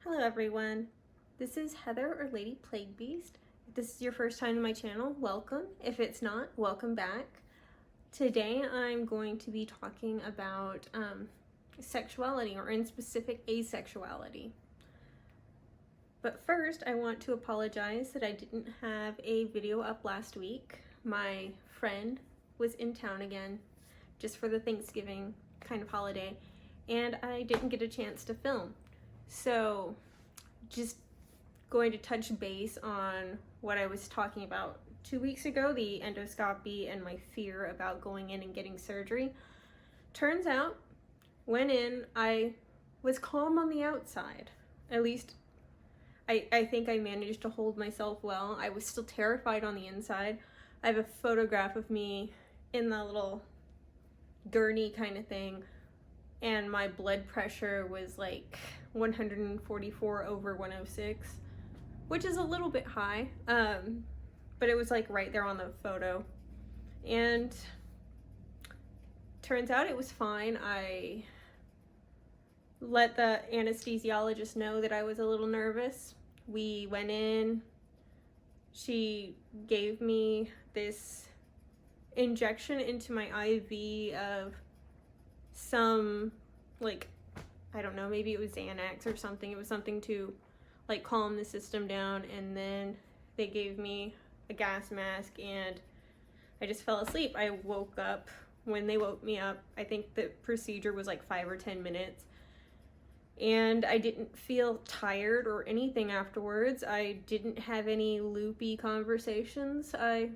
Hello everyone, this is Heather or Lady Plague Beast. If this is your first time to my channel, welcome. If it's not, welcome back. Today I'm going to be talking about sexuality, or in specific asexuality. But first I want to apologize that I didn't have a video up last week. My friend was in town again just for the Thanksgiving kind of holiday, and I didn't get a chance to film. So just going to touch base on what I was talking about 2 weeks ago, the endoscopy and my fear about going in and getting surgery. Turns out, went in, I was calm on the outside. At least I think I managed to hold myself well. I was still terrified on the inside. I have a photograph of me in the little gurney kind of thing, and my blood pressure was like 144 over 106, which is a little bit high, but it was like right there on the photo. And turns out it was fine. I let the anesthesiologist know that I was a little nervous. We went in, she gave me this injection into my IV of some, like, I don't know, maybe it was Xanax or something. It was something to like calm the system down, and then they gave me a gas mask and I just fell asleep. I woke up when they woke me up. I think the procedure was like 5 or 10 minutes, and I didn't feel tired or anything afterwards. I didn't have any loopy conversations. I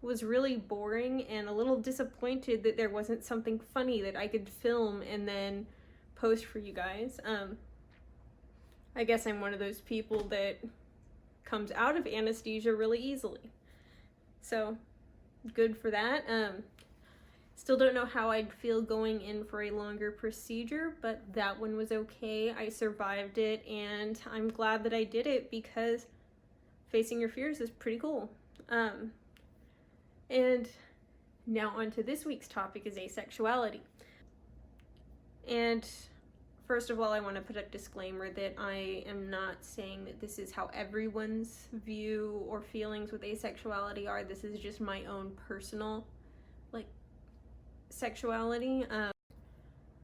was really boring and a little disappointed that there wasn't something funny that I could film and then post for you guys. I guess I'm one of those people that comes out of anesthesia really easily, so good for that. Still don't know how I'd feel going in for a longer procedure, but that one was okay. I survived it, and I'm glad that I did it because facing your fears is pretty cool. And now on to this week's topic is asexuality. And first of all, I want to put a disclaimer that I am not saying that this is how everyone's view or feelings with asexuality are. This is just my own personal, like, sexuality.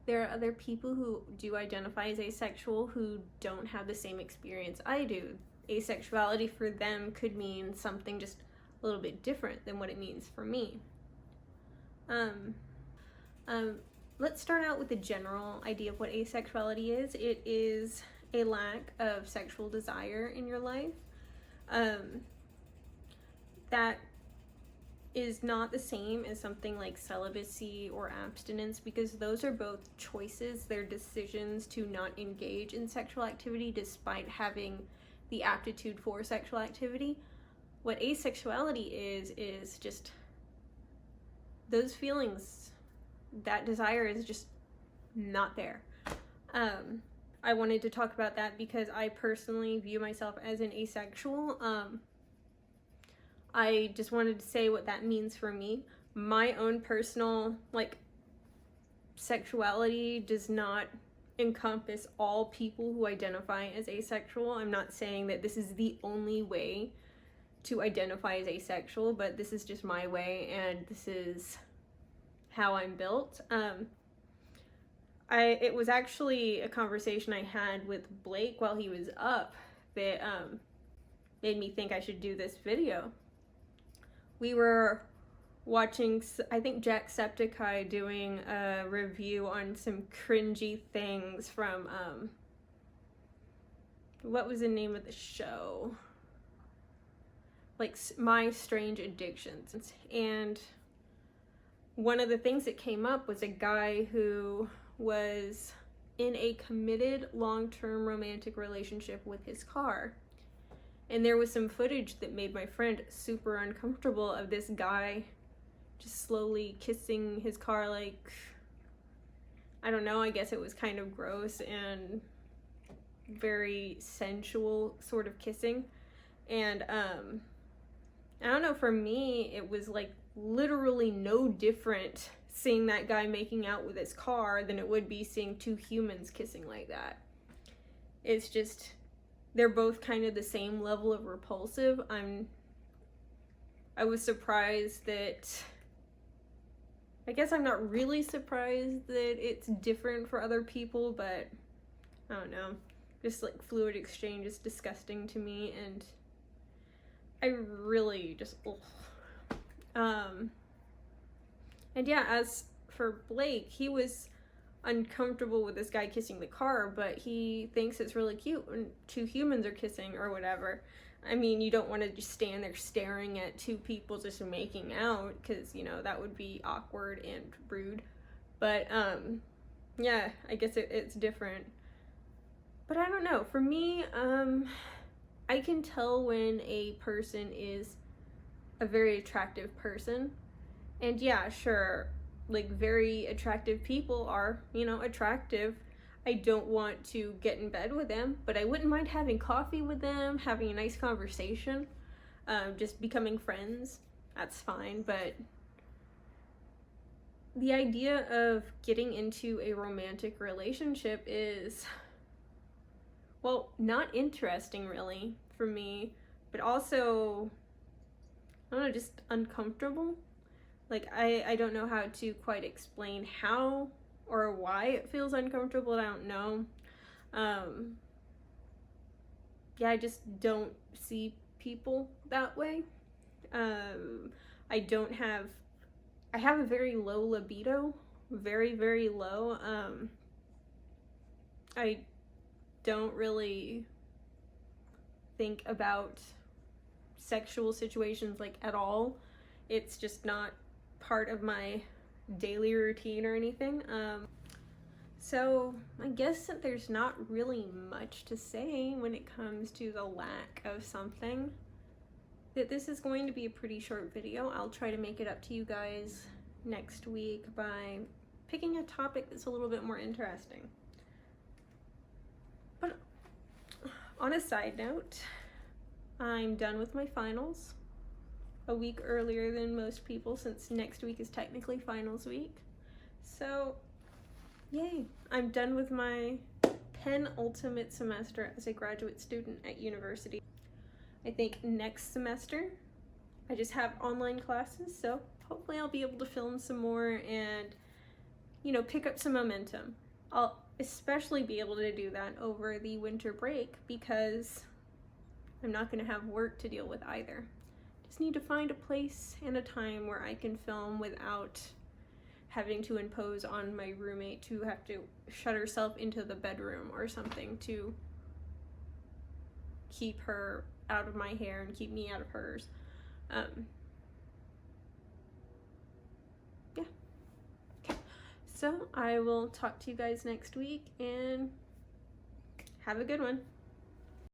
There are other people who do identify as asexual who don't have the same experience I do. Asexuality for them could mean something just a little bit different than what it means for me. Let's start out with the general idea of what asexuality is. It is a lack of sexual desire in your life. That is not the same as something like celibacy or abstinence, because those are both choices. They're decisions to not engage in sexual activity despite having the aptitude for sexual activity. What asexuality is just those feelings, that desire is just not there. I wanted to talk about that because I personally view myself as an asexual. I just wanted to say what that means for me. My own personal, like, sexuality does not encompass all people who identify as asexual. I'm not saying that this is the only way to identify as asexual, but this is just my way, and this is how I'm built. It was actually a conversation I had with Blake while he was up that made me think I should do this video. We were watching, I think, Jacksepticeye doing a review on some cringy things from, what was the name of the show? Like, My Strange Addictions. And one of the things that came up was a guy who was in a committed long-term romantic relationship with his car. And there was some footage that made my friend super uncomfortable of this guy just slowly kissing his car, like, I don't know, I guess it was kind of gross and very sensual sort of kissing. And I don't know, for me, it was like literally no different seeing that guy making out with his car than it would be seeing two humans kissing like that. It's just, they're both kind of the same level of repulsive. I was surprised that, I guess I'm not really surprised that it's different for other people, but I don't know. Just like fluid exchange is disgusting to me, and I really just, and yeah, as for Blake, he was uncomfortable with this guy kissing the car, but he thinks it's really cute when two humans are kissing or whatever. I mean, you don't want to just stand there staring at two people just making out, because, you know, that would be awkward and rude. But, yeah, I guess it's different. But I don't know. For me, I can tell when a person is a very attractive person. And yeah, sure, like, very attractive people are, you know, attractive. I don't want to get in bed with them, but I wouldn't mind having coffee with them, having a nice conversation, just becoming friends. That's fine. But the idea of getting into a romantic relationship is, well, not interesting really for me, but also, I don't know, just uncomfortable. Like, I don't know how to quite explain how or why it feels uncomfortable. I don't know. Yeah, I just don't see people that way. I don't have, I have a very low libido, very, very low. I don't really think about sexual situations like at all. It's just not part of my daily routine or anything. So I guess that there's not really much to say when it comes to the lack of something. That this is going to be a pretty short video. I'll try to make it up to you guys next week by picking a topic that's a little bit more interesting. But on a side note, I'm done with my finals a week earlier than most people, since next week is technically finals week. So, yay, I'm done with my penultimate semester as a graduate student at university. I think next semester I just have online classes, so hopefully I'll be able to film some more and, you know, pick up some momentum. I'll especially be able to do that over the winter break because I'm not going to have work to deal with either. Just need to find a place and a time where I can film without having to impose on my roommate to have to shut herself into the bedroom or something to keep her out of my hair and keep me out of hers. Yeah. Okay. So I will talk to you guys next week, and have a good one.